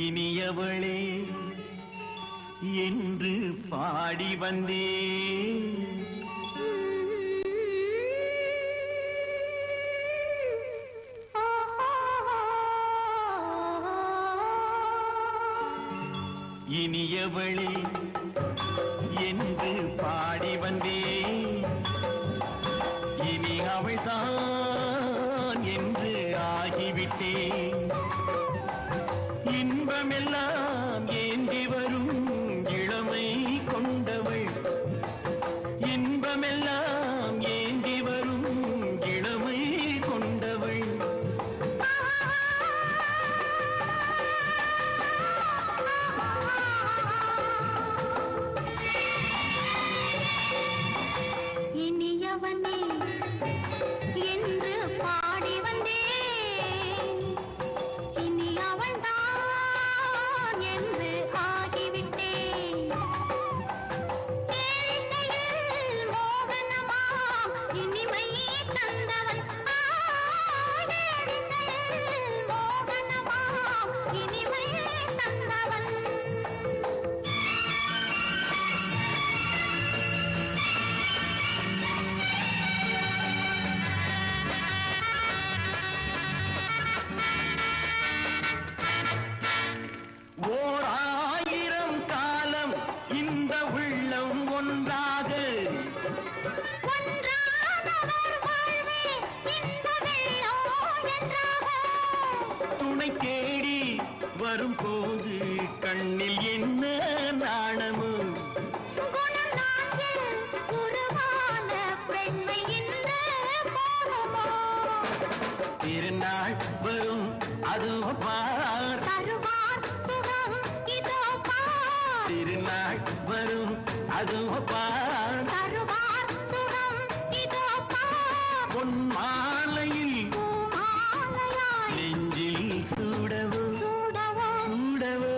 இனியவளே என்று பாடி வந்தேன். இனியவளே என்று பாடி வந்தேன். இனி அவள்தான் என்று ஆகிவிட்டேன். இன்பமெல்லாம் ஏந்தி வரும் இளமை கொண்டவள். இன்பமெல்லாம் ஏந்தி வரும் இளமை கொண்டவள். இனியவனே என்று பாடி வந்தேன். இனி அவள்தான் என்று ஆகிவிட்டேன். கேளிசையில் மோகனமாம் இனிமை தந்தவன். கேளிசையில் மோகனமாம் இனிமை தந்தவன். ஓர் ஆயிரம் காலம் இந்த உள்ளம் ஒன்றாக ஒன்றானவர் வாழ்வே இன்ப வெள்ளம் என்றாக. துணை தேடி வரும்போது கண்ணில் என்ன நாணமும். குணம் நாட்டில் உருவான பெண்மை இந்த மோகமோ. திருநாள் வரும் அதோ பார். தருவார் சுகம் இதோ பார். திருநாள் வரும் அதோ பார். தருவார் சுகம் இதோ பார். பொன் மாலையில் பூமாலையாய் நெஞ்சில் சூடவோ சூடவோ. சூடவோ.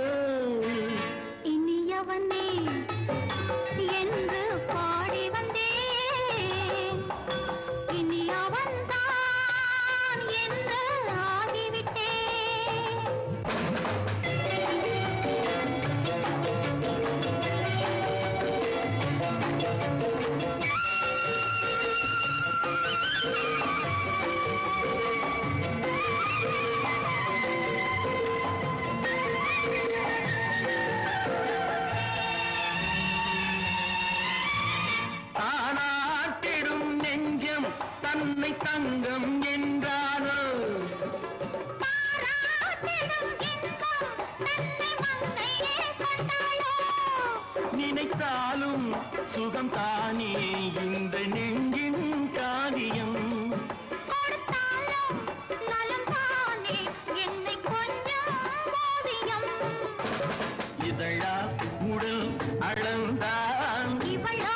இனியவனே என்று பாடி வந்தேன். இனி அவன்தான் என்று ஆகிவிட்டேன். தானாட்டிடும் நெஞ்சம் தன்னை தங்கம் என்றாரோ. பாராட்டிடும் இன்பம் தன்னை மங்கையே கொண்டாளோ. நினைத்தாலும் சுகம் தானே இந்த நெஞ்சின் காரியம். கொடுத்தாலும் நலம் தானே என்னை கொஞ்சம் ஓவியம். இதழா உடல் அளந்தான். இவளோ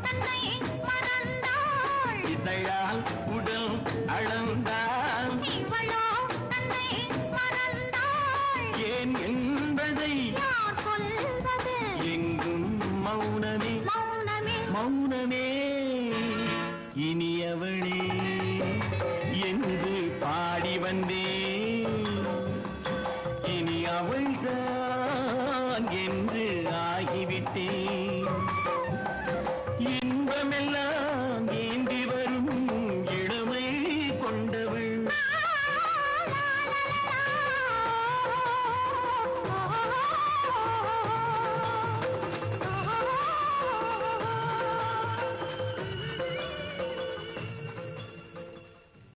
தன்னை மறந்தாள். இதழால் உடல் அளந்தான். இவளோ தன்னை மறந்தாள். ஏன் என்பதை யார் சொல்வது எங்கும் மௌனமே மௌனமே. மௌனமே. இனியவளே என்று பாடி வந்தேன். இனி அவள்தான் என்று ஆகிவிட்டேன்.